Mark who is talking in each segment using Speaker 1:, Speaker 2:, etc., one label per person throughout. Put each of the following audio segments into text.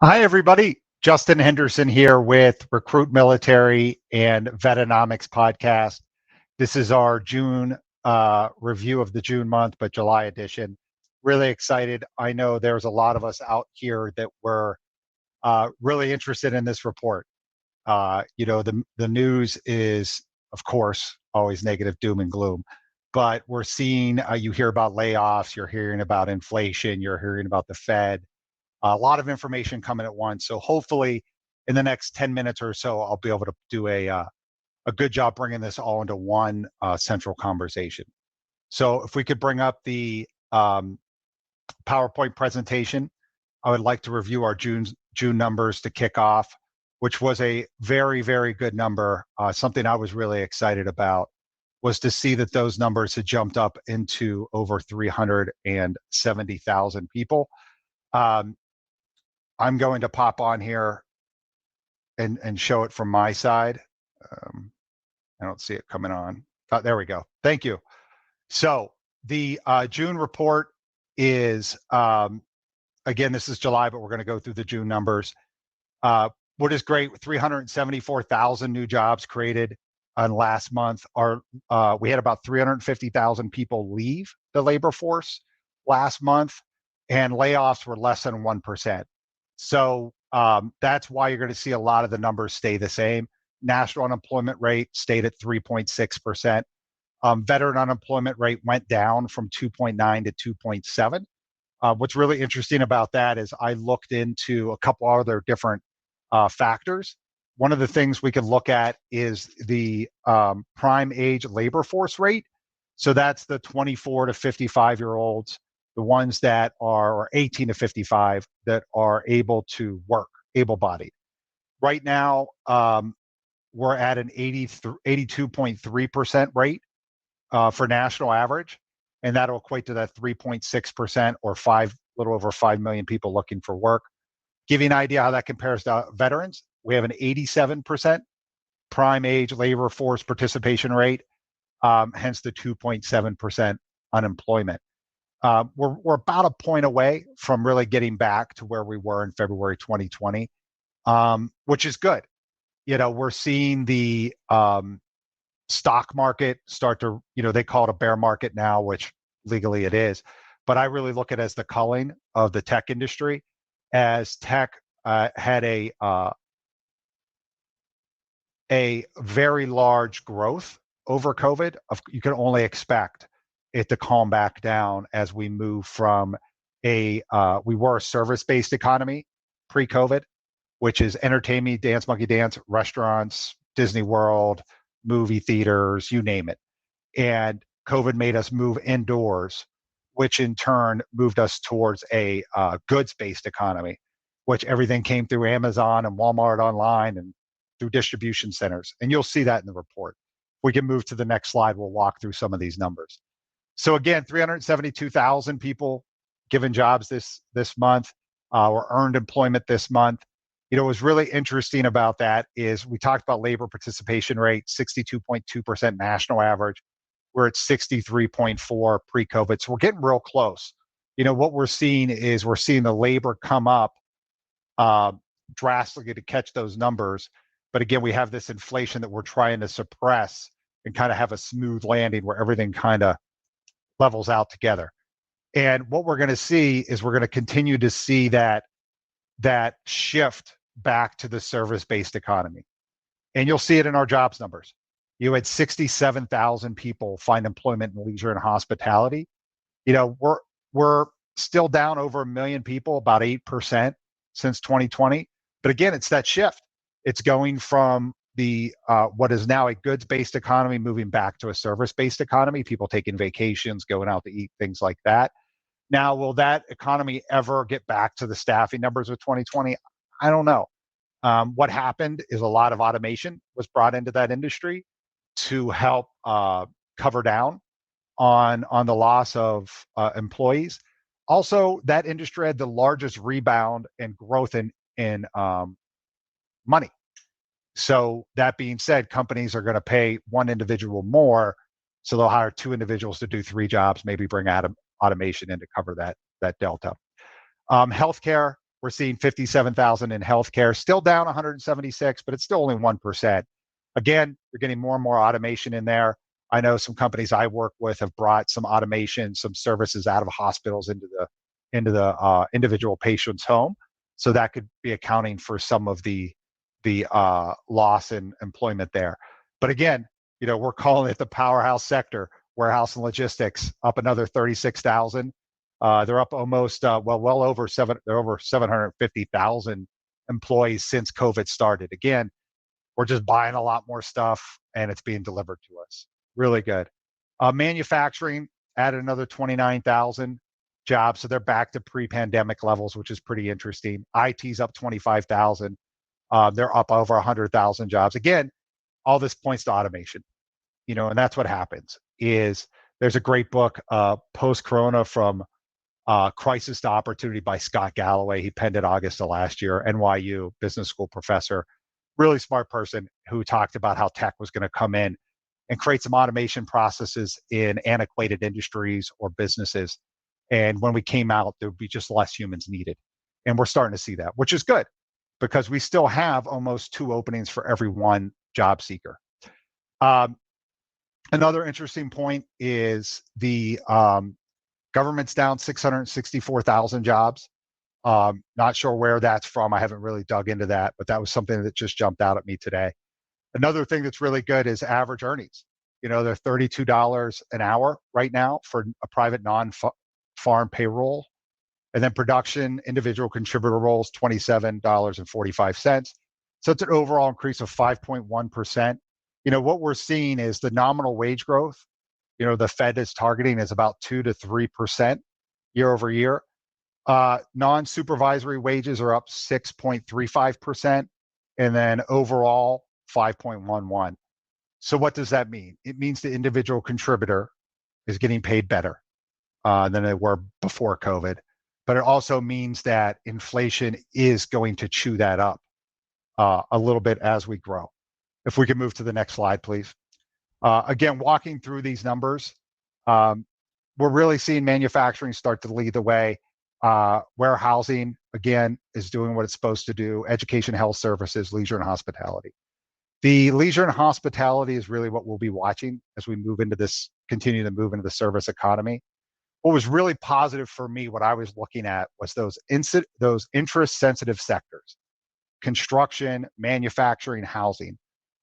Speaker 1: Hi, everybody. Justin Henderson here with RecruitMilitary and Vetonomics podcast. This is our June review of the June month, but July edition. Really excited. I know there's a lot of us out here that were really interested in this report. The news is, of course, always negative, doom and gloom. But we're seeing, you hear about layoffs, you're hearing about inflation, you're hearing about the Fed. A lot of information coming at once. So hopefully in the next 10 minutes or so, I'll be able to do a good job bringing this all into one central conversation. So if we could bring up the PowerPoint presentation, I would like to review our June numbers to kick off, which was a very, very good number. Something I was really excited about was to see that those numbers had jumped up into over 370,000 people. I'm going to pop on here and show it from my side. I don't see it coming on. Oh, there we go. Thank you. So the June report is, again, this is July, but we're going to go through the June numbers. What is great, 374,000 new jobs created on last month. We had about 350,000 people leave the labor force last month, and layoffs were less than 1%. So that's why you're going to see a lot of the numbers stay the same. National unemployment rate stayed at 3.6%. Veteran unemployment rate went down from 2.9 to 2.7. What's really interesting about that is I looked into a couple other different factors. One of the things we can look at is the prime age labor force rate. So that's the 24 to 55-year-olds, the ones that are, or 18 to 55, that are able to work, able-bodied. Right now, we're at an 82.3% rate for national average, and that'll equate to that 3.6% or little over 5 million people looking for work. Give you an idea how that compares to veterans. We have an 87% prime age labor force participation rate, hence the 2.7% unemployment. We're about a point away from really getting back to where we were in February 2020, which is good. We're seeing the stock market start to, they call it a bear market now, which legally it is. But I really look at it as the culling of the tech industry, as tech had a very large growth over COVID. You can only expect it to calm back down as we move from we were a service-based economy pre-COVID, which is entertainment, dance monkey dance, restaurants, Disney World, movie theaters, you name it. And COVID made us move indoors, which in turn moved us towards a goods-based economy, which everything came through Amazon and Walmart online and through distribution centers. And you'll see that in the report. If we can move to the next slide, we'll walk through some of these numbers. So again, 372,000 people given jobs this month, or earned employment this month. What was really interesting about that is we talked about labor participation rate, 62.2% national average. We're at 63.4 pre-COVID. So we're getting real close. What we're seeing is we're seeing the labor come up drastically to catch those numbers. But again, we have this inflation that we're trying to suppress and kind of have a smooth landing where everything kind of levels out together. And what we're going to see is we're going to continue to see that shift back to the service-based economy. And you'll see it in our jobs numbers. You had 67,000 people find employment in leisure and hospitality. We're still down over 1 million people, about 8% since 2020. But again, it's that shift. It's going from the what is now a goods-based economy moving back to a service-based economy, people taking vacations, going out to eat, things like that. Now, will that economy ever get back to the staffing numbers of 2020? I don't know. What happened is a lot of automation was brought into that industry to help cover down on the loss of employees. Also, that industry had the largest rebound and growth in money. So that being said, companies are going to pay one individual more, so they'll hire 2 individuals to do 3 jobs, maybe bring automation in to cover that delta. Healthcare We're seeing 57,000 in healthcare, still down 176, but it's still only 1%. Again, you're getting more and more automation in there. I know some companies I work with have brought some automation, some services out of hospitals into the individual patient's home. So that could be accounting for some of the loss in employment there. But again, we're calling it the powerhouse sector. Warehouse and logistics up another 36,000. They're up almost well over 750,000 employees since COVID started. Again, we're just buying a lot more stuff and it's being delivered to us. Really good. Manufacturing added another 29,000 jobs, so they're back to pre-pandemic levels, which is pretty interesting. IT's up 25,000. They're up over 100,000 jobs. Again, all this points to automation, and that's what happens. There's a great book, Post-Corona from Crisis to Opportunity by Scott Galloway. He penned it August of last year, NYU business school professor, really smart person who talked about how tech was going to come in and create some automation processes in antiquated industries or businesses. And when we came out, there would be just less humans needed. And we're starting to see that, which is good because we still have almost 2 openings for every 1 job seeker. Another interesting point is the government's down 664,000 jobs. Not sure where that's from. I haven't really dug into that, but that was something that just jumped out at me today. Another thing that's really good is average earnings. They're $32 an hour right now for a private non-farm payroll. And then production individual contributor roles, $27.45. So it's an overall increase of 5.1%. What we're seeing is the nominal wage growth, the Fed is targeting is about 2 to 3% year over year. Non-supervisory wages are up 6.35%, and then overall 5.11. So what does that mean? It means the individual contributor is getting paid better than they were before COVID. But it also means that inflation is going to chew that up a little bit as we grow. If we can move to the next slide, please. Again, walking through these numbers, we're really seeing manufacturing start to lead the way. Warehousing, again, is doing what it's supposed to do. Education, health services, leisure, and hospitality. The leisure and hospitality is really what we'll be watching as we continue to move into the service economy. What was really positive for me, what I was looking at, was those interest-sensitive sectors, construction, manufacturing, housing,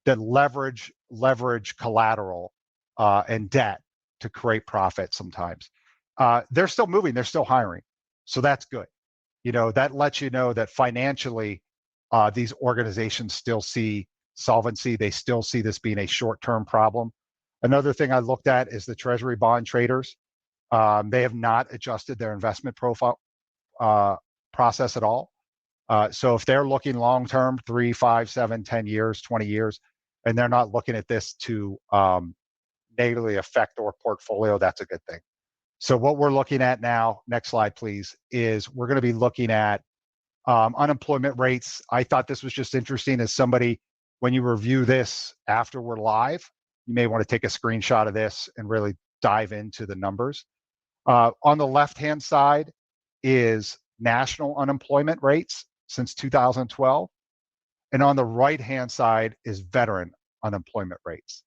Speaker 1: that leverage collateral and debt to create profit sometimes. They're still moving, they're still hiring. So that's good. That lets you know that financially, these organizations still see solvency. They still see this being a short-term problem. Another thing I looked at is the Treasury bond traders. They have not adjusted their investment profile process at all. So if they're looking long-term, 3, 5, 7, 10 years, 20 years, and they're not looking at this to negatively affect their portfolio, that's a good thing. So what we're looking at now, next slide, please, is we're going to be looking at unemployment rates. I thought this was just interesting as somebody, when you review this after we're live, you may want to take a screenshot of this and really dive into the numbers. On the left-hand side is national unemployment rates since 2012. And on the right-hand side is veteran unemployment rates.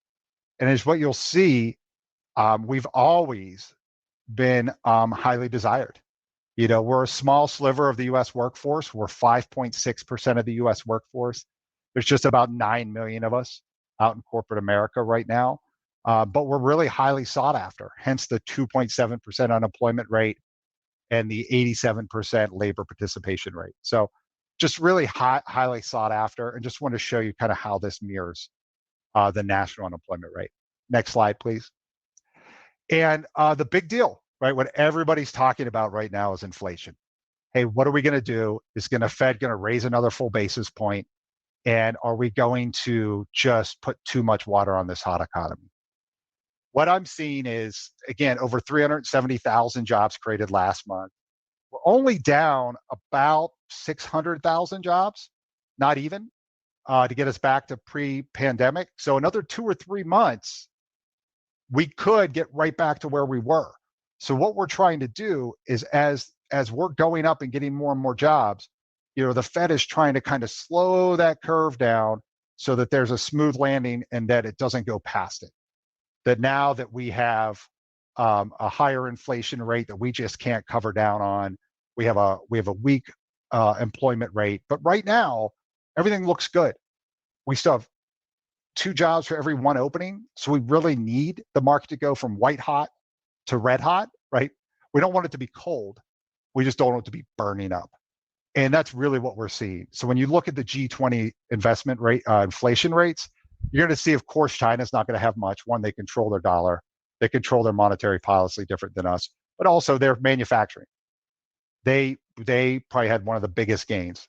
Speaker 1: And as what you'll see, we've always been highly desired. We're a small sliver of the U.S. workforce. We're 5.6% of the U.S. workforce. There's just about 9 million of us out in corporate America right now. But we're really highly sought after, hence the 2.7% unemployment rate and the 87% labor participation rate. So just really highly sought after, and just want to show you kind of how this mirrors the national unemployment rate. Next slide, please. And the big deal, right, what everybody's talking about right now is inflation. Hey, what are we going to do? Is Fed going to raise another full basis point? And are we going to just put too much water on this hot economy? What I'm seeing is, again, over 370,000 jobs created last month. We're only down about 600,000 jobs, not even, to get us back to pre-pandemic. So another 2 or 3 months, we could get right back to where we were. So what we're trying to do is, as we're going up and getting more and more jobs, the Fed is trying to kind of slow that curve down so that there's a smooth landing and that it doesn't go past it. That now that we have a higher inflation rate that we just can't cover down on, we have a weak employment rate. But right now, everything looks good. We still have 2 jobs for every 1 opening. So we really need the market to go from white hot to red hot, right? We don't want it to be cold. We just don't want it to be burning up. And that's really what we're seeing. So when you look at the G20 investment rate, inflation rates, you're going to see, of course, China's not going to have much. One, they control their dollar. They control their monetary policy different than us, but also their manufacturing. They probably had one of the biggest gains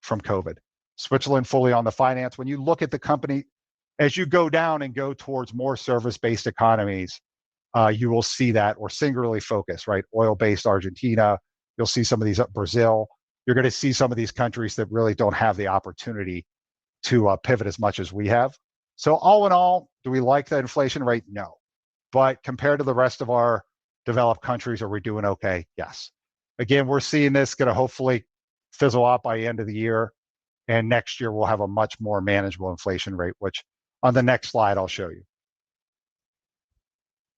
Speaker 1: from COVID. Switzerland fully on the finance. When you look at the company, as you go down and go towards more service-based economies, you will see that, or singularly focused, right? Oil-based Argentina. You'll see some of these Brazil. You're going to see some of these countries that really don't have the opportunity to pivot as much as we have. So all in all, do we like the inflation rate? No. But compared to the rest of our developed countries, are we doing okay? Yes. Again, we're seeing this going to hopefully fizzle out by the end of the year. And next year, we'll have a much more manageable inflation rate, which on the next slide, I'll show you.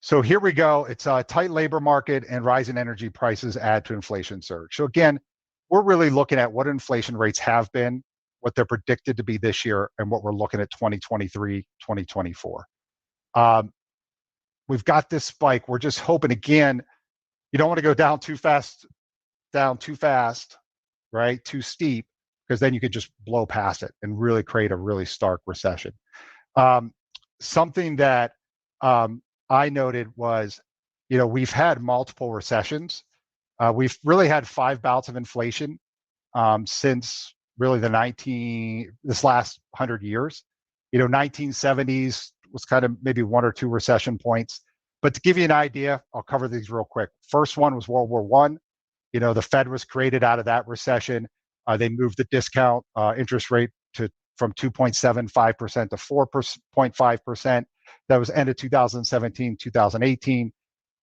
Speaker 1: So here we go. It's a tight labor market and rising energy prices add to inflation surge. So again, we're really looking at what inflation rates have been, what they're predicted to be this year, and what we're looking at 2023, 2024. We've got this spike. We're just hoping, again, you don't want to go down too fast, right? Too steep, because then you could just blow past it and really create a really stark recession. Something that I noted was, we've had multiple recessions. We've really had 5 bouts of inflation since really this last 100 years. 1970s was kind of maybe 1 or 2 recession points. But to give you an idea, I'll cover these real quick. First one was World War I. The Fed was created out of that recession. They moved the discount interest rate from 2.75% to 4.5%. That was end of 2017, 2018.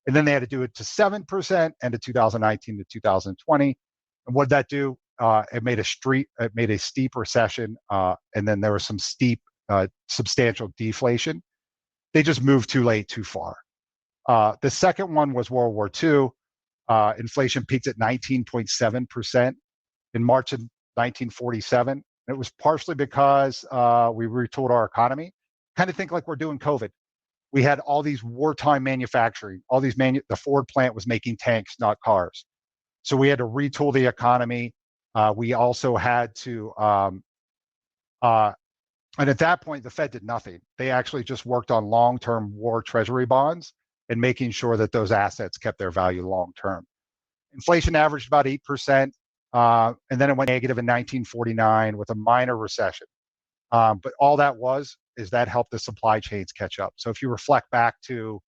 Speaker 1: And then they had to do it to 7% end of 2019 to 2020. And what did that do? It made a steep recession, and then there was some steep, substantial deflation. They just moved too late, too far. The second one was World War II. Inflation peaked at 19.7% in March of 1947. It was partially because we retooled our economy. Kind of think like we're doing COVID. We had all these wartime manufacturing. The Ford plant was making tanks, not cars. So we had to retool the economy. We also had to, and at that point, the Fed did nothing. They actually just worked on long-term war treasury bonds and making sure that those assets kept their value long-term. Inflation averaged about 8%, and then it went negative in 1949 with a minor recession. But all that is that helped the supply chains catch up. So if you reflect back to,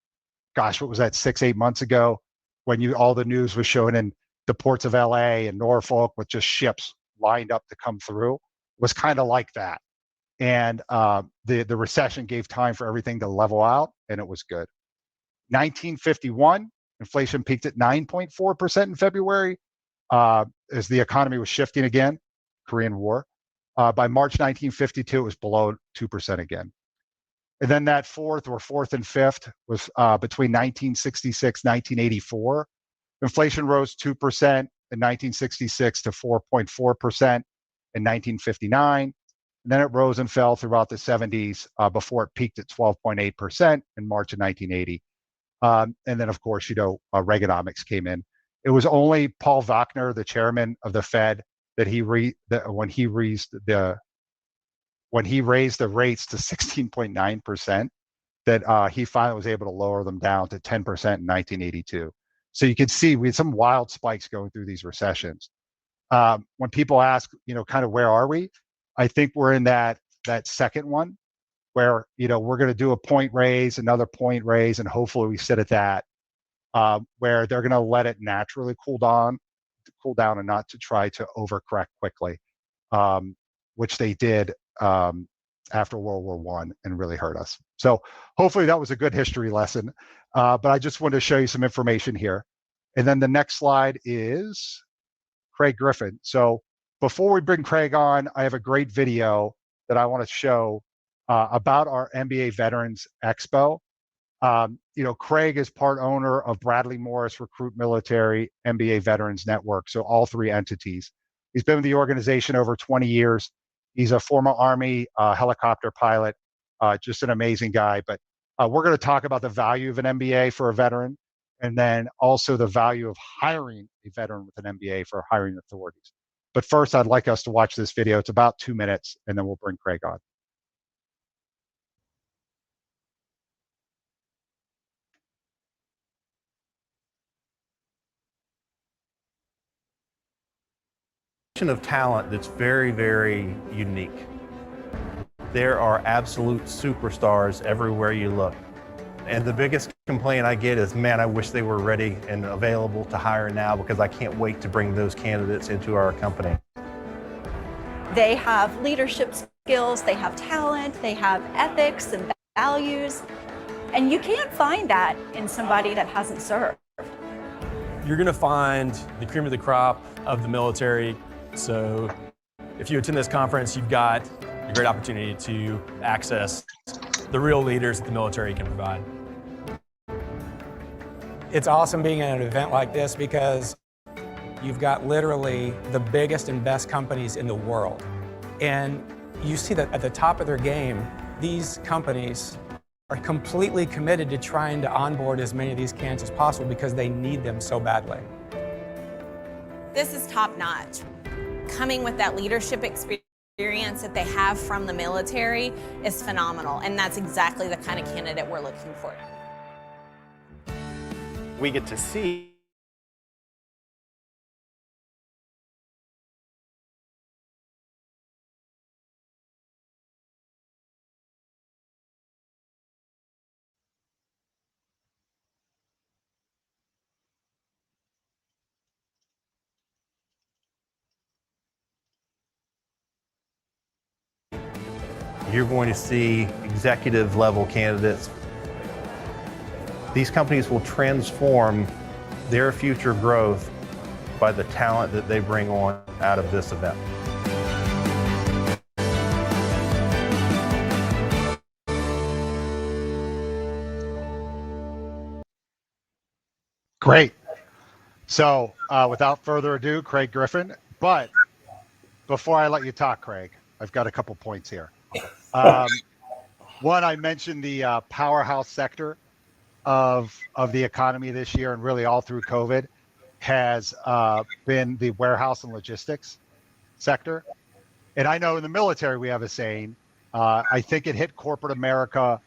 Speaker 1: what was that, 6-8 months ago, when all the news was showing in the ports of LA and Norfolk with just ships lined up to come through, was kind of like that. And the recession gave time for everything to level out, and it was good. 1951, inflation peaked at 9.4% in February as the economy was shifting again, Korean War. By March 1952, it was below 2% again. And then that fourth and fifth was between 1966 and 1984. Inflation rose 2% in 1966 to 4.4% in 1959. And then it rose and fell throughout the 70s before it peaked at 12.8% in March of 1980. And then, of course, Reaganomics came in. It was only Paul Volcker, the chairman of the Fed, that when he raised the rates to 16.9%, that he finally was able to lower them down to 10% in 1982. So you can see we had some wild spikes going through these recessions. When people ask, kind of where are we? I think we're in that second one where, we're going to do a point raise, another point raise, and hopefully we sit at that, where they're going to let it naturally cool down and not to try to overcorrect quickly, which they did after World War I and really hurt us. So hopefully that was a good history lesson. But I just wanted to show you some information here. And then the next slide is Craig Griffin. So before we bring Craig on, I have a great video that I want to show about our MBA Veterans Expo. Craig is part owner of Bradley Morris RecruitMilitary MBA Veterans Network, so all three entities. He's been with the organization over 20 years. He's a former Army helicopter pilot, just an amazing guy. But we're going to talk about the value of an MBA for a veteran, and then also the value of hiring a veteran with an MBA for hiring authorities. But first, I'd like us to watch this video. It's about 2 minutes, and then we'll bring Craig on.
Speaker 2: Of talent that's very, very unique. There are absolute superstars everywhere you look. And the biggest complaint I get is, man, I wish they were ready and available to hire now, because I can't wait to bring those candidates into our company.
Speaker 3: They have leadership skills, they have talent, they have ethics and values, and you can't find that in somebody that hasn't served.
Speaker 4: You're going to find the cream of the crop of the military. So if you attend this conference, you've got a great opportunity to access the real leaders that the military can provide.
Speaker 5: It's awesome being at an event like this because you've got literally the biggest and best companies in the world. And you see that at the top of their game, these companies are completely committed to trying to onboard as many of these candidates as possible because they need them so badly.
Speaker 6: This is top notch. Coming with that leadership experience that they have from the military is phenomenal, and that's exactly the kind of candidate we're looking for.
Speaker 2: We get to see you're going to see executive level candidates. These companies will transform their future growth by the talent that they bring on out of this event.
Speaker 1: Great. So without further ado, Craig Griffin. But before I let you talk, Craig, I've got a couple points here. One, I mentioned the powerhouse sector of the economy this year, and really all through COVID, has been the warehouse and logistics sector. And I know in the military we have a saying, I think it hit corporate America,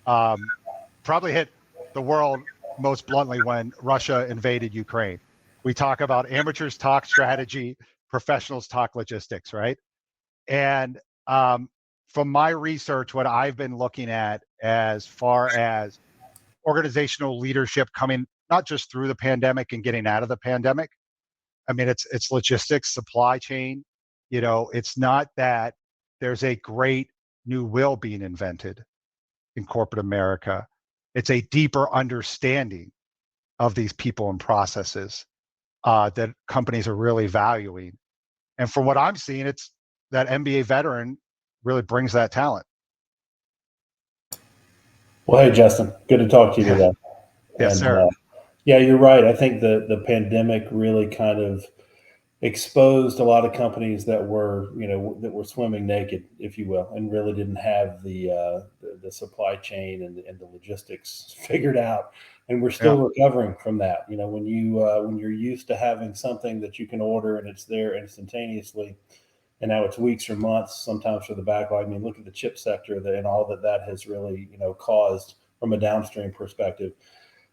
Speaker 1: probably hit the world most bluntly when Russia invaded Ukraine. We talk about amateurs talk strategy, professionals talk logistics, right? And from my research, what I've been looking at as far as organizational leadership coming not just through the pandemic and getting out of the pandemic, I mean, it's logistics, supply chain. It's not that there's a great new will being invented in corporate America. It's a deeper understanding of these people and processes that companies are really valuing. And from what I'm seeing, it's that MBA veteran really brings that talent.
Speaker 7: Well, hey, Justin, good to talk to you today.
Speaker 1: Yes, sir.
Speaker 7: Yeah, you're right. I think the pandemic really kind of exposed a lot of companies that were swimming naked, if you will, and really didn't have the supply chain and the logistics figured out. And we're still recovering from that. When you're used to having something that you can order and it's there instantaneously, and now it's weeks or months sometimes for the backlog. I mean, look at the chip sector and all that has really caused from a downstream perspective.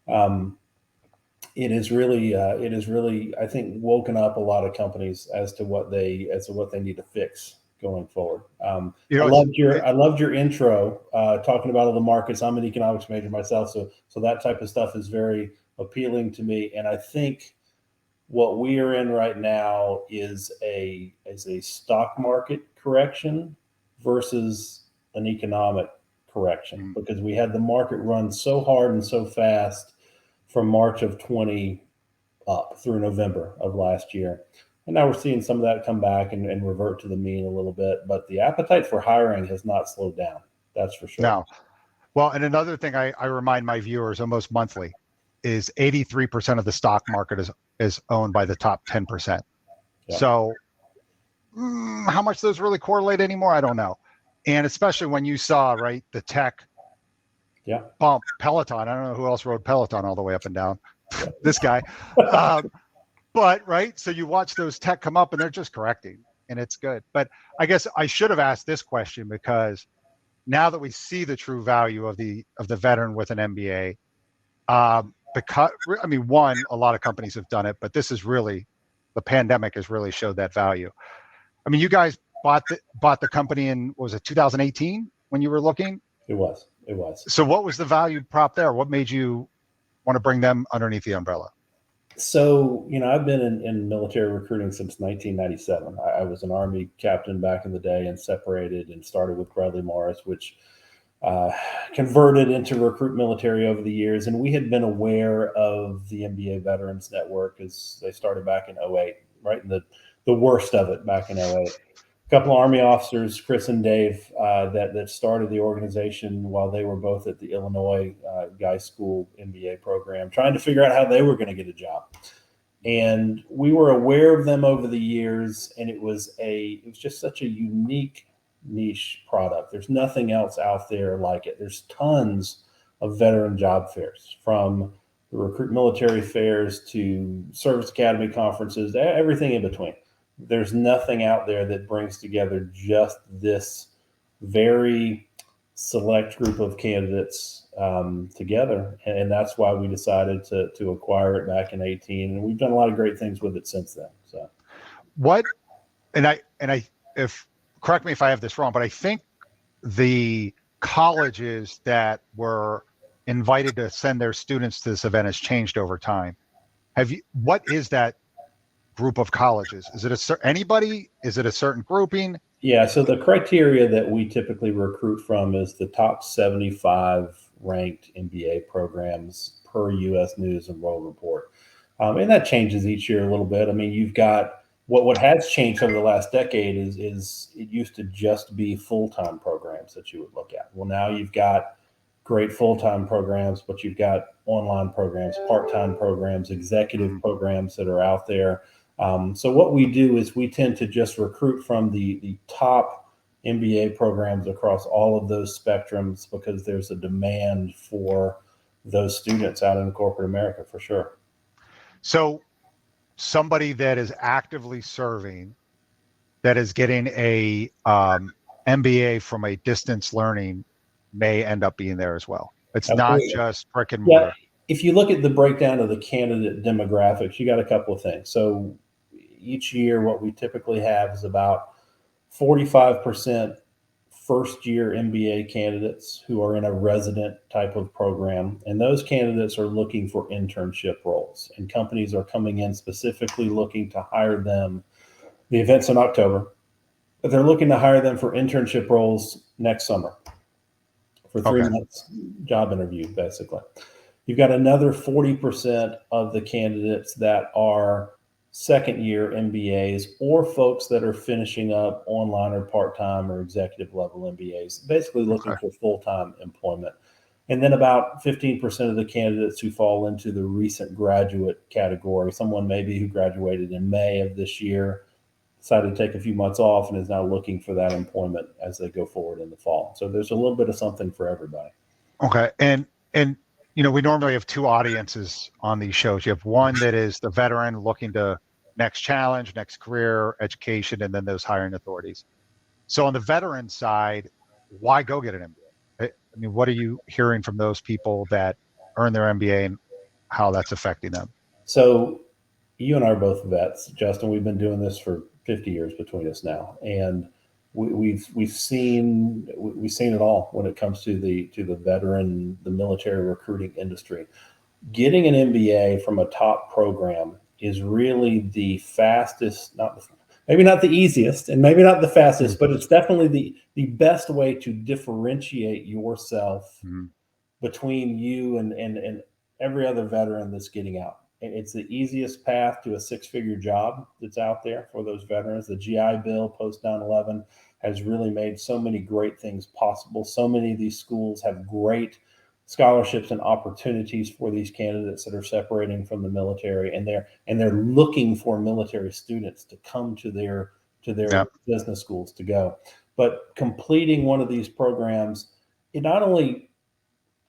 Speaker 7: It is really, I think, woken up a lot of companies as to what they need to fix going forward. I loved your intro talking about all the markets. I'm an economics major myself, so that type of stuff is very appealing to me. And I think what we are in right now is a stock market correction versus an economic correction, because we had the market run so hard and so fast from March of 20 up through November of last year. And now we're seeing some of that come back and revert to the mean a little bit. But the appetite for hiring has not slowed down. That's for sure.
Speaker 1: No. Well, and another thing I remind my viewers almost monthly is 83% of the stock market is owned by the top 10%.
Speaker 7: Yeah.
Speaker 1: So how much those really correlate anymore, I don't know. And especially when you saw, right, the tech bump, Peloton. I don't know who else rode Peloton all the way up and down. This guy. But, right, so you watch those tech come up and they're just correcting, and it's good. But I guess I should have asked this question, because now that we see the true value of the veteran with an MBA, because I mean, one, a lot of companies have done it, but this is really, the pandemic has really showed that value. I mean, you guys bought the company in, what was it, 2018 when you were looking?
Speaker 7: It was.
Speaker 1: So what was the value prop there? What made you want to bring them underneath the umbrella?
Speaker 7: So, I've been in military recruiting since 1997. I was an Army captain back in the day and separated and started with Bradley Morris, which converted into RecruitMilitary over the years. And we had been aware of the MBA Veterans Network as they started back in 2008, right? The worst of it back in 2008. A couple of Army officers, Chris and Dave, that started the organization while they were both at the Illinois Guy School MBA program, trying to figure out how they were going to get a job. And we were aware of them over the years, and it was just such a unique niche product. There's nothing else out there like it. There's tons of veteran job fairs, from the RecruitMilitary fairs to service academy conferences, everything in between. There's nothing out there that brings together just this very select group of candidates together. And that's why we decided to acquire it back in 2018. And we've done a lot of great things with it since then. So
Speaker 1: if correct me if I have this wrong, but I think the colleges that were invited to send their students to this event has changed over time. What is that group of colleges? Is it anybody? Is it a certain grouping?
Speaker 7: Yeah, so the criteria that we typically recruit from is the top 75 ranked MBA programs per U.S. News and World Report. And that changes each year a little bit. I mean, you've got what has changed over the last decade is it used to just be full-time programs that you would look at. Well, now you've got great full-time programs, but you've got online programs, part-time programs, executive programs that are out there. So what we do is we tend to just recruit from the top MBA programs across all of those spectrums, because there's a demand for those students out in corporate America for sure.
Speaker 1: So somebody that is actively serving, that is getting a MBA from a distance learning, may end up being there as well. It's
Speaker 7: Absolutely.
Speaker 1: Not just brick and mortar.
Speaker 7: Yeah. If you look at the breakdown of the candidate demographics, you got a couple of things. So each year, what we typically have is about 45% first-year MBA candidates who are in a resident type of program. And those candidates are looking for internship roles. And companies are coming in specifically looking to hire them. The event's in October, but they're looking to hire them for internship roles next summer for 3 months job interview, basically. You've got another 40% of the candidates that are second-year MBAs, or folks that are finishing up online or part-time or executive level MBAs, basically looking for full-time employment. And then about 15% of the candidates who fall into the recent graduate category, someone maybe who graduated in May of this year, decided to take a few months off and is now looking for that employment as they go forward in the fall. So there's a little bit of something for everybody.
Speaker 1: Okay. And we normally have two audiences on these shows. You have one that is the veteran looking to next challenge, next career, education, and then those hiring authorities. So on the veteran side, why go get an MBA? I mean, what are you hearing from those people that earn their MBA and how that's affecting them? So
Speaker 7: you and I are both vets, Justin. We've been doing this for 50 years between us now, and we've seen it all when it comes to the veteran, the military recruiting industry. Getting an MBA from a top program is really the fastest, maybe not the easiest, and maybe not the fastest, but it's definitely the best way to differentiate yourself between you and every other veteran that's getting out. It's the easiest path to a six-figure job that's out there for those veterans. The GI Bill post 9/11 has really made so many great things possible. So many of these schools have great scholarships and opportunities for these candidates that are separating from the military, and they're looking for military students to come to their
Speaker 1: Yep.
Speaker 7: business schools to go. But completing one of these programs, it not only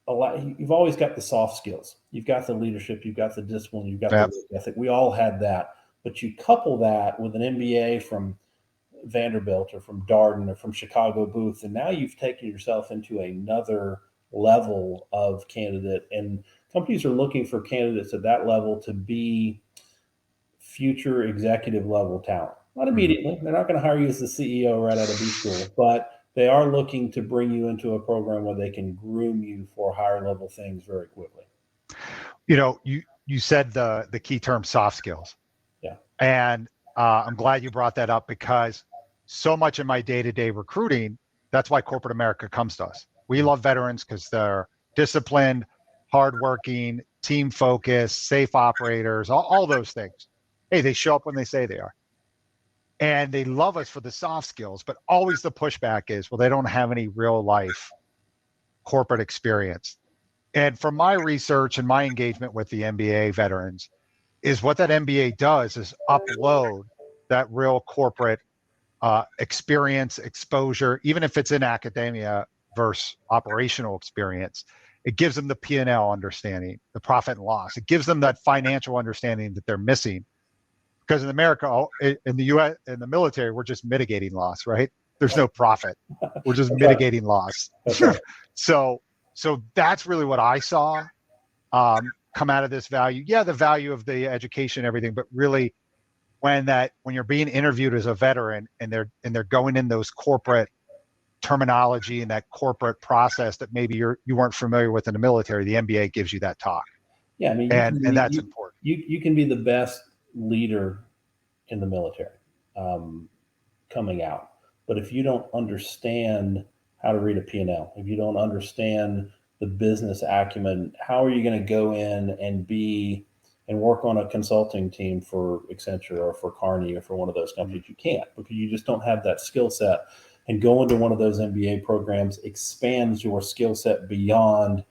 Speaker 7: you've always got the soft skills, you've got the leadership, you've got the discipline, you've got
Speaker 1: Yep.
Speaker 7: the work ethic. We all had that, but you couple that with an MBA from Vanderbilt or from Darden or from Chicago Booth, and now you've taken yourself into another level of candidate, and companies are looking for candidates at that level to be future executive level talent. Not immediately. They're not going to hire you as the CEO right out of B school, but they are looking to bring you into a program where they can groom you for higher level things very quickly.
Speaker 1: You know, you said the key term, soft skills.
Speaker 7: Yeah.
Speaker 1: And I'm glad you brought that up, because so much in my day-to-day recruiting, that's why corporate America comes to us. We love veterans because they're disciplined, hardworking, team focused, safe operators, all those things. Hey, they show up when they say they are. And they love us for the soft skills, but always the pushback is, well, they don't have any real life corporate experience. And from my research and my engagement with the MBA veterans, is what that MBA does is upload that real corporate experience, exposure, even if it's in academia versus operational experience. It gives them the P&L understanding, the profit and loss. It gives them that financial understanding that they're missing. Because in America, in the U.S., in the military, we're just mitigating loss, right? There's no profit. We're just mitigating loss.
Speaker 7: Right.
Speaker 1: So that's really what I saw come out of this value. Yeah, the value of the education, everything, but really when you're being interviewed as a veteran and they're going in those corporate terminology and that corporate process that maybe you weren't familiar with in the military, the MBA gives you that talk.
Speaker 7: Yeah, I mean,
Speaker 1: and that's important.
Speaker 7: You can be the best leader in the military coming out, but if you don't understand how to read a P&L, if you don't understand the business acumen, how are you going to go in and work on a consulting team for Accenture or for Carney or for one of those companies? You can't, because you just don't have that skill set. And going to one of those MBA programs expands your skill set beyond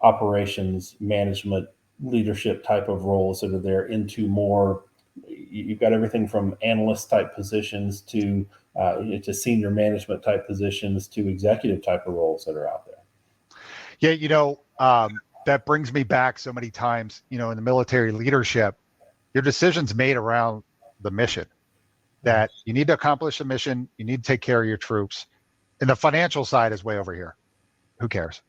Speaker 7: operations, management, leadership type of roles that are there into more. You've got everything from analyst type positions to senior management type positions to executive type of roles that are out there.
Speaker 1: Yeah, that brings me back so many times, in the military leadership, your decision's made around the mission, that you need to accomplish a mission, you need to take care of your troops. And the financial side is way over here. Who cares?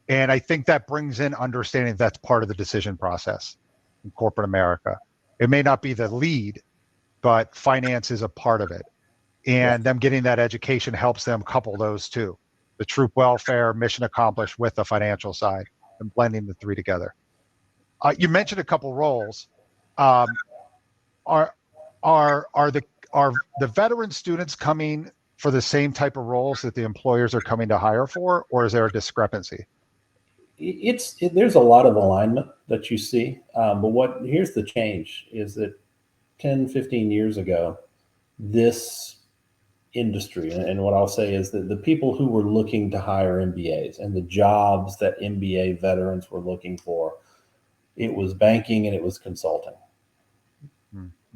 Speaker 1: And I think that brings in understanding that's part of the decision process in corporate America. It may not be the lead, but finance is a part of it. And them getting that education helps them couple those two, the troop welfare, mission accomplished with the financial side, and blending the three together. You mentioned a couple roles. Are the veteran students coming for the same type of roles that the employers are coming to hire for, or is there a discrepancy?
Speaker 7: There's a lot of alignment that you see, but here's the change is that 10, 15 years ago, this industry, and what I'll say is that the people who were looking to hire MBAs and the jobs that MBA veterans were looking for, it was banking and it was consulting,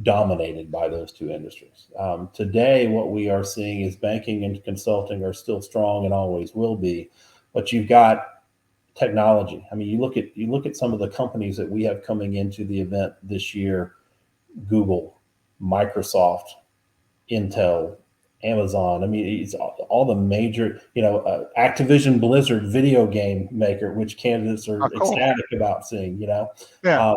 Speaker 7: dominated by those two industries. Today, what we are seeing is banking and consulting are still strong and always will be, but you've got technology. I mean, you look at some of the companies that we have coming into the event this year: Google, Microsoft, Intel, Amazon. I mean, it's all the major, Activision Blizzard video game maker, which candidates are ecstatic about seeing,
Speaker 1: Yeah.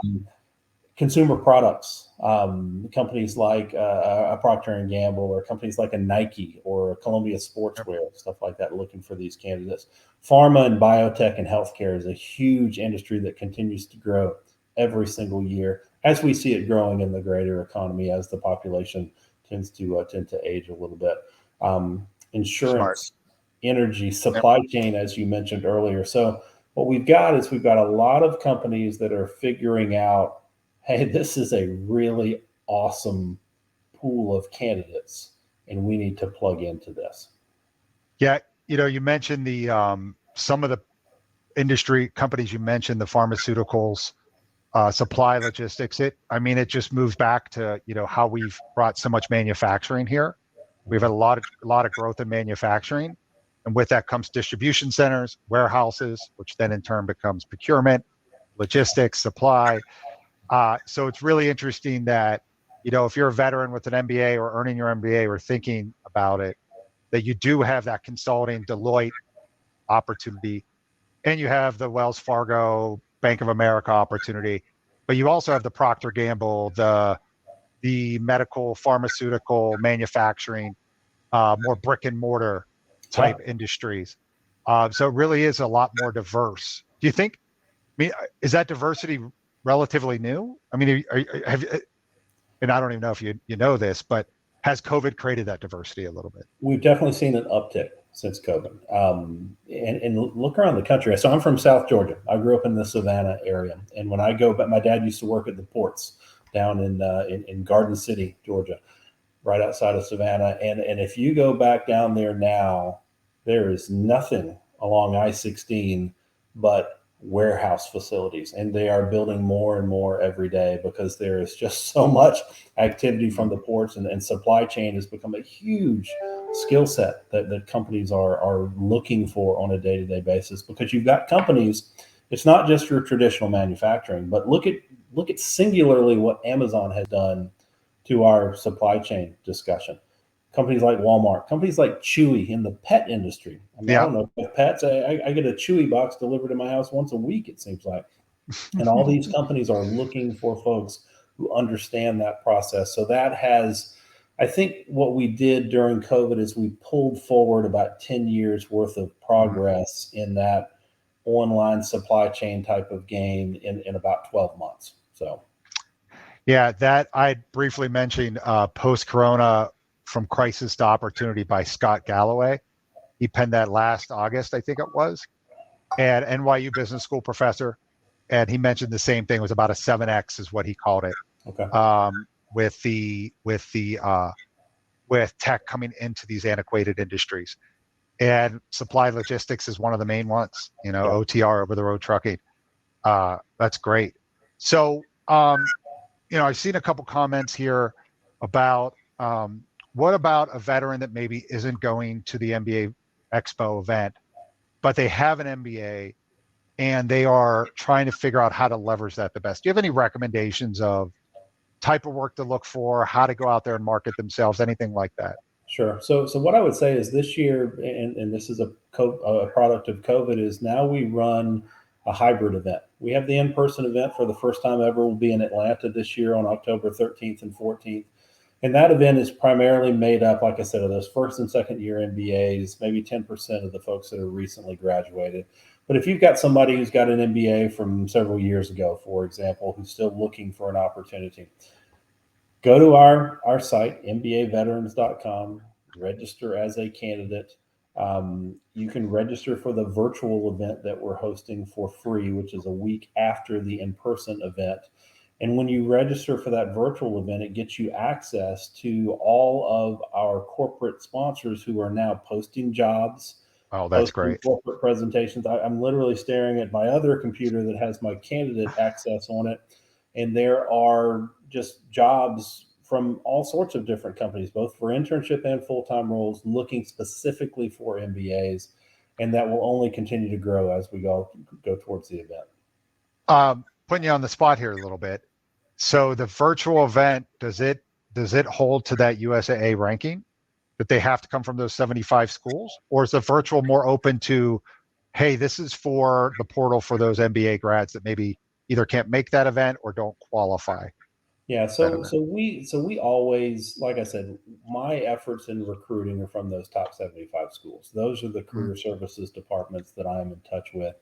Speaker 7: Consumer products, companies like a Procter & Gamble, or companies like a Nike or a Columbia Sportswear, stuff like that, looking for these candidates. Pharma and biotech and healthcare is a huge industry that continues to grow every single year, as we see it growing in the greater economy as the population tend to age a little bit. Insurance, energy, supply chain, as you mentioned earlier. So What we've got is we've got a lot of companies that are figuring out, hey, this is a really awesome pool of candidates, and we need to plug into this.
Speaker 1: Yeah, you mentioned the some of the industry companies you mentioned, the pharmaceuticals, supply logistics. It just moves back to, how we've brought so much manufacturing here. We've had a lot of growth in manufacturing, and with that comes distribution centers, warehouses, which then in turn becomes procurement, logistics, supply. So it's really interesting that, if you're a veteran with an MBA or earning your MBA or thinking about it, that you do have that consulting Deloitte opportunity, and you have the Wells Fargo, Bank of America opportunity, but you also have the Procter Gamble, the medical, pharmaceutical, manufacturing, more brick and mortar type industries. So it really is a lot more diverse. Do you think? Is that diversity relatively new? And I don't even know if you know this, but has COVID created that diversity a little bit?
Speaker 7: We've definitely seen an uptick since COVID. And look around the country. So I'm from South Georgia. I grew up in the Savannah area. And when I go, but my dad used to work at the ports down in Garden City, Georgia, right outside of Savannah. And if you go back down there now, there is nothing along I-16 but warehouse facilities, and they are building more and more every day because there is just so much activity from the ports, and supply chain has become a huge skill set that companies are looking for on a day-to-day basis, because you've got companies, it's not just your traditional manufacturing, but look at singularly what Amazon has done to our supply chain discussion. Companies like Walmart, companies like Chewy in the pet industry. I don't know if pets, I get a Chewy box delivered to my house once a week, it seems like. And all these companies are looking for folks who understand that process. So that has, I think what we did during COVID is we pulled forward about 10 years worth of progress in that online supply chain type of game in about 12 months. So.
Speaker 1: Yeah, that I briefly mentioned post-corona, From Crisis to Opportunity by Scott Galloway. He penned that last August, I think it was, and NYU Business School professor. And he mentioned the same thing. It was about a 7X is what he called it.
Speaker 7: Okay.
Speaker 1: With tech coming into these antiquated industries. And supply logistics is one of the main ones, OTR, over the road trucking. That's great. So, I've seen a couple comments here about, what about a veteran that maybe isn't going to the MBA Expo event, but they have an MBA and they are trying to figure out how to leverage that the best? Do you have any recommendations of type of work to look for, how to go out there and market themselves, anything like that?
Speaker 7: Sure. So what I would say is this year, and this is a product of COVID, is now we run a hybrid event. We have the in-person event for the first time ever. We'll be in Atlanta this year on October 13th and 14th. And that event is primarily made up, like I said, of those first and second year MBAs, maybe 10% of the folks that are recently graduated. But if you've got somebody who's got an MBA from several years ago, for example, who's still looking for an opportunity, go to our site, MBAveterans.com, register as a candidate. You can register for the virtual event that we're hosting for free, which is a week after the in-person event. And when you register for that virtual event, it gets you access to all of our corporate sponsors who are now posting jobs.
Speaker 1: Oh, that's great.
Speaker 7: Corporate presentations. I'm literally staring at my other computer that has my candidate access on it. And there are just jobs from all sorts of different companies, both for internship and full-time roles, looking specifically for MBAs. And that will only continue to grow as we go towards the event.
Speaker 1: Putting you on the spot here a little bit. So the virtual event, does it hold to that USAA ranking that they have to come from those 75 schools? Or is the virtual more open to, hey, this is for the portal for those MBA grads that maybe either can't make that event or don't qualify?
Speaker 7: Yeah, so we always, like I said, my efforts in recruiting are from those top 75 schools. Those are the career services departments that I'm in touch with.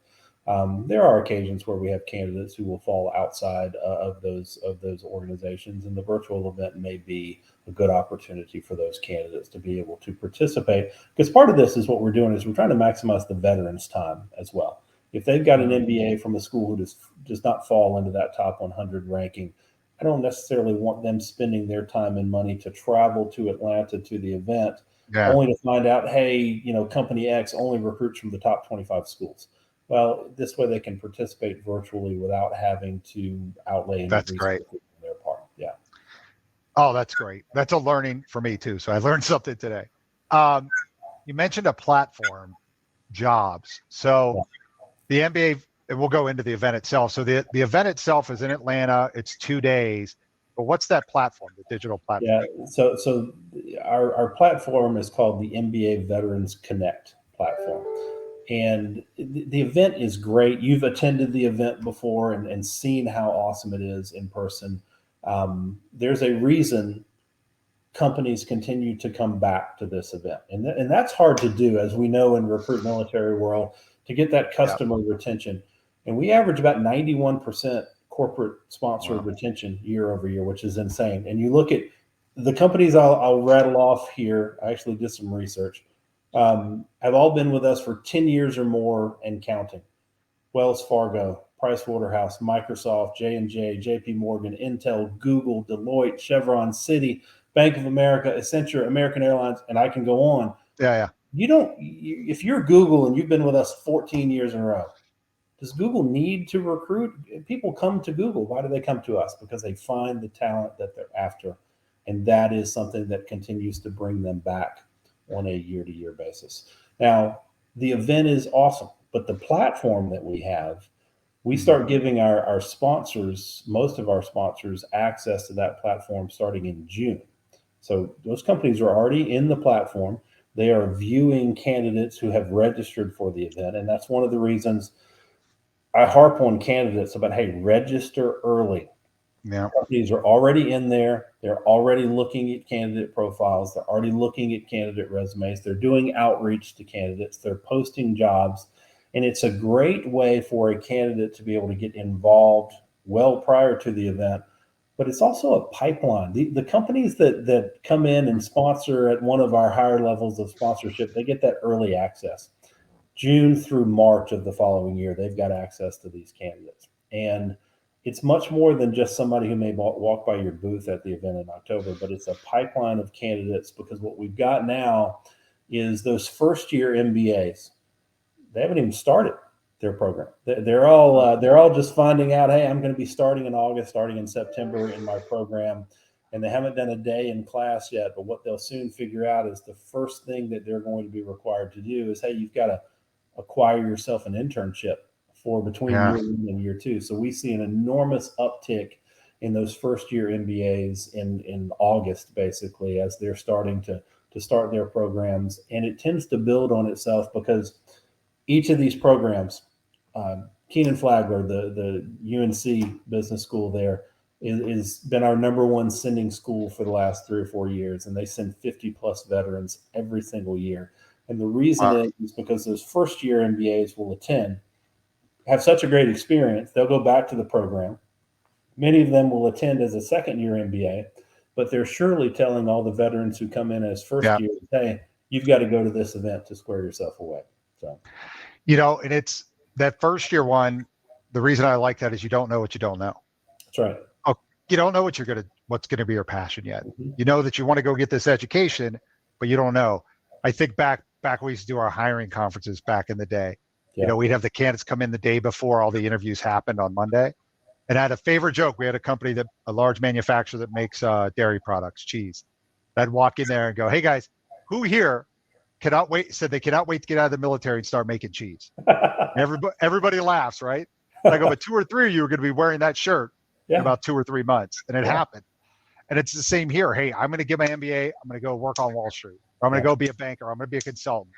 Speaker 7: There are occasions where we have candidates who will fall outside of those organizations, and the virtual event may be a good opportunity for those candidates to be able to participate. Because part of this is what we're doing is we're trying to maximize the veterans' time as well. If they've got an MBA from a school who does not fall into that top 100 ranking, I don't necessarily want them spending their time and money to travel to Atlanta to the event,
Speaker 1: Yeah,
Speaker 7: only to find out, hey, company X only recruits from the top 25 schools. Well, this way they can participate virtually without having to outlay any
Speaker 1: that's great.
Speaker 7: resources on their part. Yeah.
Speaker 1: Oh, that's great. That's a learning for me too. So I learned something today. You mentioned a platform, jobs. So the MBA, and we'll go into the event itself. So the event itself is in Atlanta. It's 2 days. But what's that platform, the digital platform?
Speaker 7: Yeah. So our platform is called the MBA Veterans Connect platform. And the event is great. You've attended the event before and seen how awesome it is in person. There's a reason companies continue to come back to this event. And that's hard to do, as we know in RecruitMilitary world, to get that customer retention. And we average about 91% corporate sponsor retention year over year, which is insane. And you look at the companies I'll rattle off here. I actually did some research. Have all been with us for 10 years or more and counting. Wells Fargo, Pricewaterhouse, Microsoft, J&J, JP Morgan, Intel, Google, Deloitte, Chevron, Citi, Bank of America, Accenture, American Airlines, and I can go on.
Speaker 1: Yeah.
Speaker 7: If you're Google and you've been with us 14 years in a row, does Google need to recruit? People come to Google. Why do they come to us? Because they find the talent that they're after. And that is something that continues to bring them back on a year-to-year basis. Now, the event is awesome, but the platform that we have, we start giving our sponsors, most of our sponsors, access to that platform starting in June. So those companies are already in the platform. They are viewing candidates who have registered for the event. And that's one of the reasons I harp on candidates about, hey, register early.
Speaker 1: Yeah.
Speaker 7: Companies are already in there. They're already looking at candidate profiles. They're already looking at candidate resumes. They're doing outreach to candidates. They're posting jobs. And it's a great way for a candidate to be able to get involved well prior to the event. But it's also a pipeline. The companies that come in and sponsor at one of our higher levels of sponsorship, they get that early access. June through March of the following year, they've got access to these candidates. And it's much more than just somebody who may walk by your booth at the event in October, but it's a pipeline of candidates, because what we've got now is those first year MBAs. They haven't even started their program. They're all just finding out, hey, I'm going to be starting in August, starting in September in my program. And they haven't done a day in class yet. But what they'll soon figure out is the first thing that they're going to be required to do is, hey, you've got to acquire yourself an internship for between year 1 and year 2. So we see an enormous uptick in those first year MBAs in August, basically, as they're starting to start their programs. And it tends to build on itself, because each of these programs, Keenan Flagler, the UNC business school there, is been our #1 sending school for the last 3 or 4 years. And they send 50 plus veterans every single year. And the reason is because those first year MBAs will attend, have such a great experience, they'll go back to the program. Many of them will attend as a second year MBA, but they're surely telling all the veterans who come in as first year, hey, you've got to go to this event to square yourself away. So,
Speaker 1: and it's that first year one. The reason I like that is you don't know what you don't know.
Speaker 7: That's right.
Speaker 1: Oh, you don't know what's going to be your passion yet. You know that you want to go get this education, but you don't know. I think back we used to do our hiring conferences back in the day. Yeah. We'd have the candidates come in the day before all the interviews happened on Monday. And I had a favorite joke. We had a large manufacturer that makes dairy products, cheese. I'd walk in there and go, hey guys, who here said they cannot wait to get out of the military and start making cheese? Everybody laughs, right? And I go, but 2 or 3 of you are going to be wearing that shirt in about 2 or 3 months. And it happened. And it's the same here. Hey, I'm going to get my MBA. I'm going to go work on Wall Street. Or I'm going to go be a banker. I'm going to be a consultant.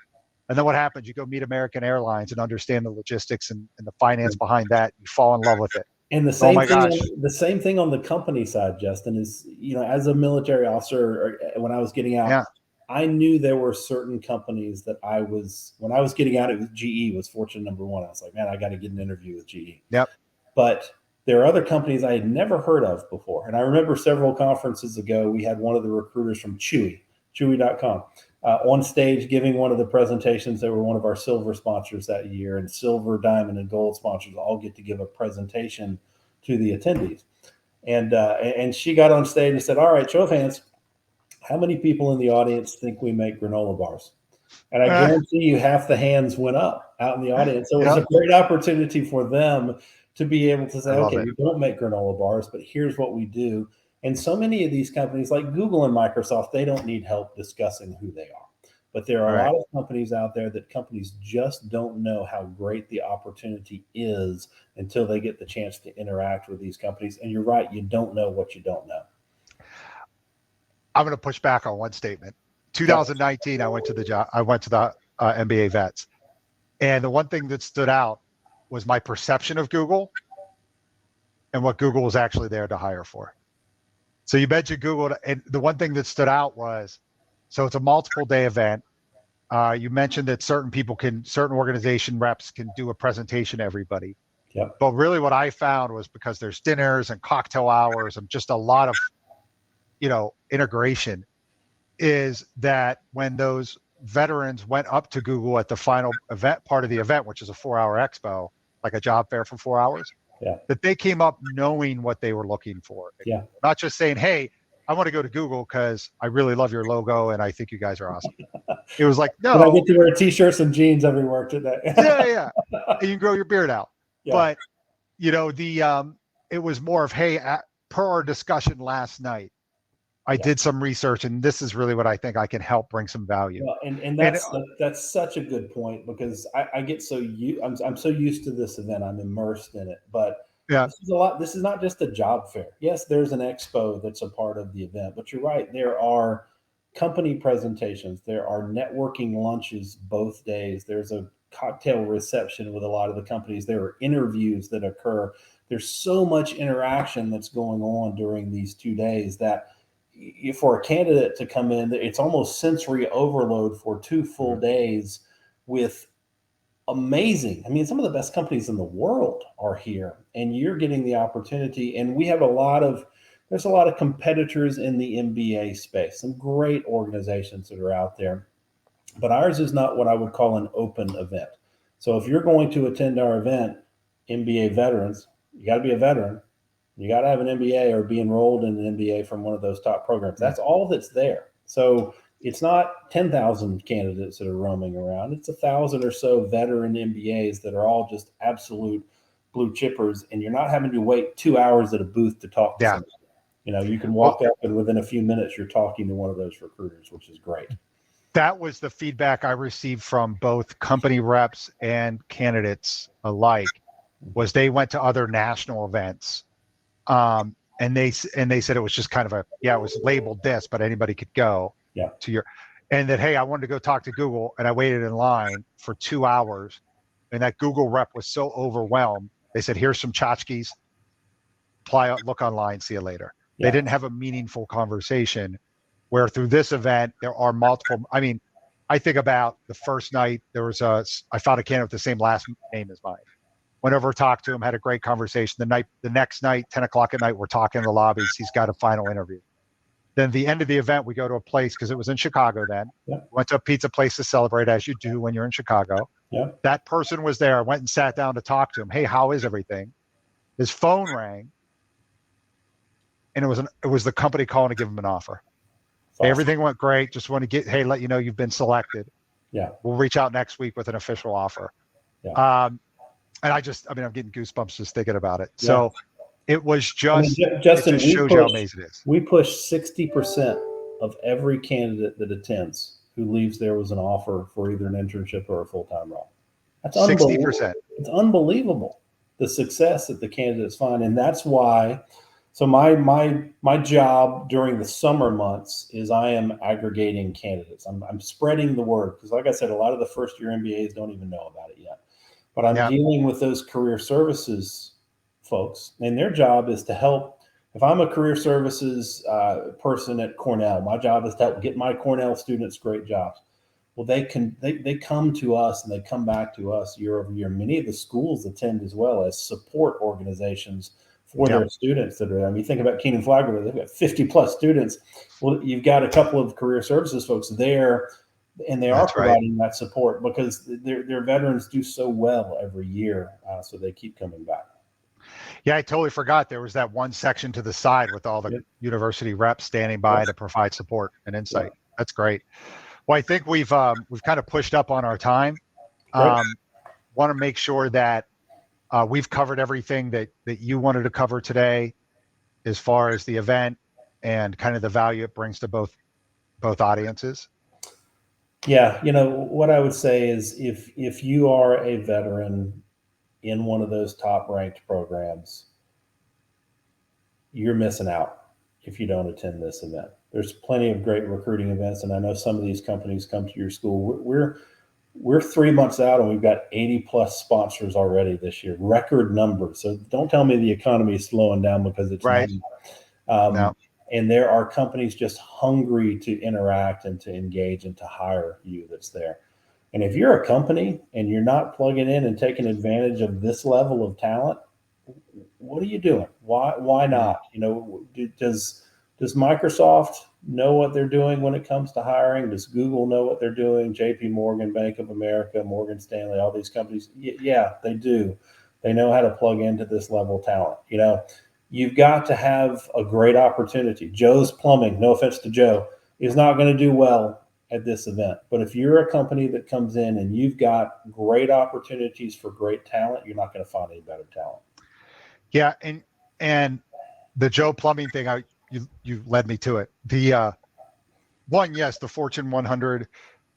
Speaker 1: And then what happens? You go meet American Airlines and understand the logistics and the finance behind that. You fall in love with it.
Speaker 7: And the same thing on the company side, Justin, is, as a military officer, or when I was getting out, I knew there were certain companies that when I was getting out, it was GE was fortune #1. I was like, man, I got to get an interview with GE.
Speaker 1: Yep.
Speaker 7: But there are other companies I had never heard of before. And I remember several conferences ago, we had one of the recruiters from Chewy. Chewy.com. On stage giving one of the presentations. They were one of our silver sponsors that year, and silver, diamond, and gold sponsors all get to give a presentation to the attendees. And she got on stage and said, all right, show of hands, how many people in the audience think we make granola bars? And I guarantee you half the hands went up out in the audience. So it was a great opportunity for them to be able to say, okay, we don't make granola bars, but here's what we do. And so many of these companies like Google and Microsoft, they don't need help discussing who they are. But there are a lot of companies out there that companies just don't know how great the opportunity is until they get the chance to interact with these companies. And you're right, you don't know what you don't know.
Speaker 1: I'm going to push back on one statement. 2019, I went to the MBA Vets, and the one thing that stood out was my perception of Google and what Google was actually there to hire for. So you mentioned Google, and the one thing that stood out was, so it's a multiple day event. You mentioned that certain organization reps can do a presentation to everybody.
Speaker 7: Yep.
Speaker 1: But really what I found was, because there's dinners and cocktail hours and just a lot of, integration, is that when those veterans went up to Google at the final event part of the event, which is a 4-hour expo, like a job fair for 4 hours, that they came up knowing what they were looking for.
Speaker 7: Yeah.
Speaker 1: Not just saying, hey, I want to go to Google because I really love your logo and I think you guys are awesome. It was like, no.
Speaker 7: But I get to wear t-shirts and jeans everywhere today.
Speaker 1: yeah. And you can grow your beard out.
Speaker 7: Yeah.
Speaker 1: But, it was more of, hey, per our discussion last night, I did some research, and this is really what I think I can help bring some value.
Speaker 7: Well, and that's such a good point, because I get I'm so used to this event. I'm immersed in it, but this is a lot. This is not just a job fair. Yes, there's an expo that's a part of the event, but you're right. There are company presentations. There are networking lunches both days. There's a cocktail reception with a lot of the companies. There are interviews that occur. There's so much interaction that's going on during these 2 days that, for a candidate to come in, it's almost sensory overload for 2 full days with amazing. I mean, some of the best companies in the world are here, and you're getting the opportunity. And we have there's a lot of competitors in the MBA space, some great organizations that are out there, but ours is not what I would call an open event. So if you're going to attend our event, MBA Veterans, you got to be a veteran. You got to have an MBA or be enrolled in an MBA from one of those top programs. That's all that's there. So it's not 10,000 candidates that are roaming around. It's 1,000 or so veteran MBAs that are all just absolute blue chippers. And you're not having to wait 2 hours at a booth to talk to somebody. You can walk up, and within a few minutes, you're talking to one of those recruiters, which is great.
Speaker 1: That was the feedback I received from both company reps and candidates alike, was they went to other national events. And they said it was just kind of it was labeled this, but anybody could go and that, hey, I wanted to go talk to Google, and I waited in line for 2 hours, and that Google rep was so overwhelmed. They said, here's some tchotchkes, look online, see you later. Yeah. They didn't have a meaningful conversation, where through this event, there are multiple. I mean, I think about the first night, I found a candidate with the same last name as mine. Went over, talked to him, had a great conversation. The next night, 10 o'clock at night, we're talking in the lobbies. He's got a final interview. Then the end of the event, we go to a place, because it was in Chicago then. Yeah. Went to a pizza place to celebrate, as you do when you're in Chicago. Yeah. That person was there. I went and sat down to talk to him. Hey, how is everything? His phone rang, and it was the company calling to give him an offer. Awesome. Hey, everything went great. Just want to let you know you've been selected. Yeah. We'll reach out next week with an official offer. Yeah. And I'm getting goosebumps just thinking about it. Yeah. So it was just,
Speaker 7: Justin,
Speaker 1: it just shows you how amazing it is.
Speaker 7: We push 60% of every candidate that attends who leaves there with an offer for either an internship or a full-time role. That's 60%. It's unbelievable, the success that the candidates find. And that's why, so my job during the summer months is I am aggregating candidates. I'm spreading the word, because like I said, a lot of the first-year MBAs don't even know about it yet. But I'm dealing with those career services folks, and their job is to help. If I'm a career services person at Cornell, my job is to help get my Cornell students great jobs. Well, they come to us, and they come back to us year over year. Many of the schools attend as well as support organizations for their students that are there. I mean, you think about Keenan Flagler, they've got 50 plus students. Well, you've got a couple of career services folks there, and they are providing that support because their veterans do so well every year. So they keep coming back.
Speaker 1: Yeah, I totally forgot there was that one section to the side with all the university reps standing by to provide support and insight. That's great. Well, I think we've kind of pushed up on our time. Want to make sure that we've covered everything that you wanted to cover today as far as the event and kind of the value it brings to both audiences.
Speaker 7: Yeah, what I would say is if you are a veteran in one of those top ranked programs, you're missing out if you don't attend this event. There's plenty of great recruiting events, and I know some of these companies come to your school. We're 3 months out and we've got 80 plus sponsors already this year, record numbers. So don't tell me the economy is slowing down because it's
Speaker 1: right.
Speaker 7: No. And there are companies just hungry to interact and to engage and to hire you that's there. And if you're a company and you're not plugging in and taking advantage of this level of talent, what are you doing? Why not? Does Microsoft know what they're doing when it comes to hiring? Does Google know what they're doing? JP Morgan, Bank of America, Morgan Stanley, all these companies. Yeah, they do. They know how to plug into this level of talent. You've got to have a great opportunity. Joe's Plumbing, no offense to Joe, is not going to do well at this event. But if you're a company that comes in and you've got great opportunities for great talent, you're not going to find any better talent.
Speaker 1: Yeah, and the Joe Plumbing thing, you led me to it. The one, yes, the Fortune 100,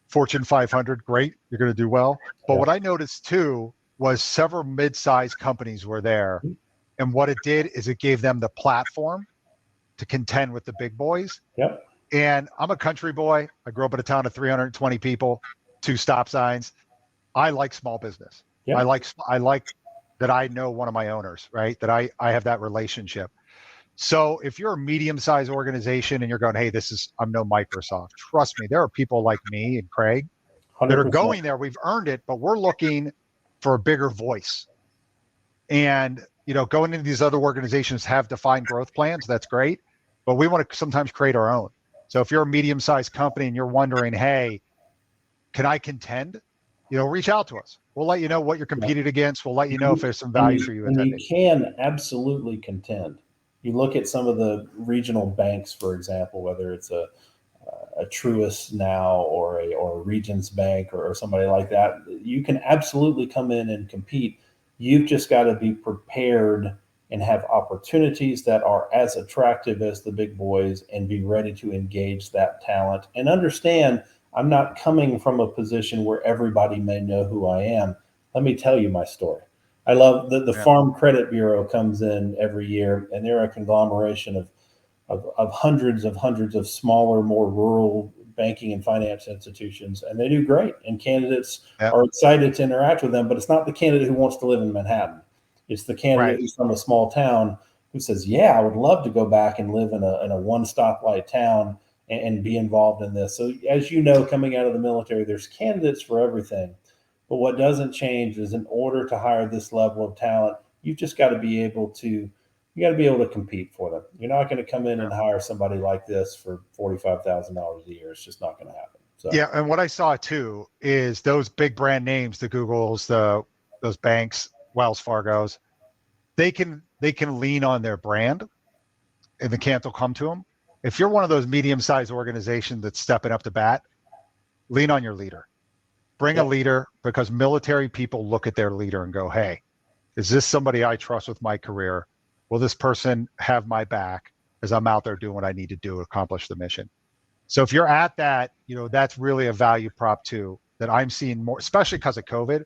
Speaker 1: Fortune 500, great, you're going to do well. But what I noticed too was several mid-sized companies were there, and what it did is it gave them the platform to contend with the big boys.
Speaker 7: Yep.
Speaker 1: And I'm a country boy. I grew up in a town of 320 people, 2 stop signs. I like small business. Yep. I like that I know one of my owners, right? That I have that relationship. So if you're a medium-sized organization and you're going, hey, I'm no Microsoft. Trust me, there are people like me and Craig 100%. That are going there. We've earned it, but we're looking for a bigger voice. And, going into these other organizations have defined growth plans. That's great. But we want to sometimes create our own. So if you're a medium-sized company and you're wondering, hey, can I contend? Reach out to us. We'll let you know what you're competing against. We'll let you know if there's some value for you attending.
Speaker 7: And you can absolutely contend. You look at some of the regional banks, for example, whether it's a Truist now or a Regions Bank or somebody like that, you can absolutely come in and compete. You've just got to be prepared and have opportunities that are as attractive as the big boys and be ready to engage that talent and understand I'm not coming from a position where everybody may know who I am. Let me tell you my story. I love the Farm Credit Bureau comes in every year, and they're a conglomeration of hundreds of smaller, more rural banking and finance institutions, and they do great. And candidates are excited to interact with them, but it's not the candidate who wants to live in Manhattan. It's the candidate who's from a small town who says, yeah, I would love to go back and live in a one stoplight town and be involved in this. So as you know, coming out of the military, there's candidates for everything. But what doesn't change is in order to hire this level of talent, you've just got to be able to compete for them. You're not going to come in and hire somebody like this for $45,000 a year. It's just not going to happen. So.
Speaker 1: Yeah, and what I saw too is those big brand names, the Googles, those banks, Wells Fargo's, they can lean on their brand, and the can't will come to them. If you're one of those medium-sized organizations that's stepping up to bat, lean on your leader. Bring a leader, because military people look at their leader and go, hey, is this somebody I trust with my career? Will this person have my back as I'm out there doing what I need to do to accomplish the mission? So if you're at that, that's really a value prop too, that I'm seeing more, especially because of COVID.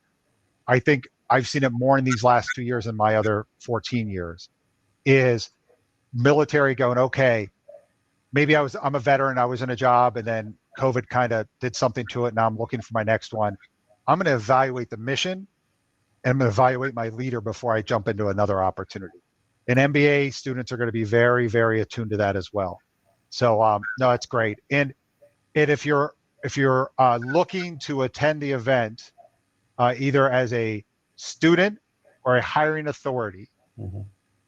Speaker 1: I think I've seen it more in these last 2 years than my other 14 years, is military going, okay, maybe I'm a veteran, I was in a job, and then COVID kind of did something to it. Now I'm looking for my next one. I'm going to evaluate the mission, and I'm going to evaluate my leader before I jump into another opportunity. And MBA students are going to be very, very attuned to that as well. So no, it's great. And if you're looking to attend the event, either as a student or a hiring authority,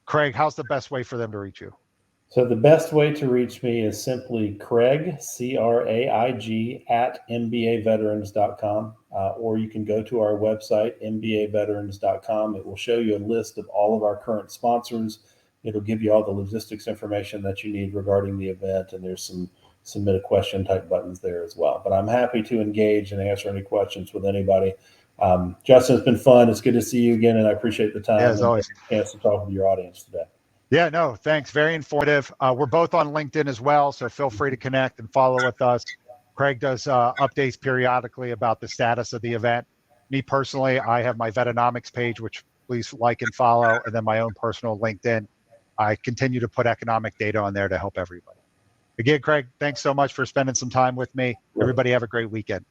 Speaker 1: Craig, how's the best way for them to reach you?
Speaker 7: So the best way to reach me is simply Craig, C-R-A-I-G, at MBAveterans.com. Or you can go to our website, MBAveterans.com. It will show you a list of all of our current sponsors. It'll give you all the logistics information that you need regarding the event, and there's some submit a question type buttons there as well. But I'm happy to engage and answer any questions with anybody. Justin, it's been fun. It's good to see you again, and I appreciate the time.
Speaker 1: Yeah, as always.
Speaker 7: And the chance to talk with your audience today.
Speaker 1: Yeah, no, thanks. Very informative. We're both on LinkedIn as well, so feel free to connect and follow with us. Craig does updates periodically about the status of the event. Me personally, I have my Vetonomics page, which please like and follow, and then my own personal LinkedIn. I continue to put economic data on there to help everybody. Again, Craig, thanks so much for spending some time with me. Everybody have a great weekend.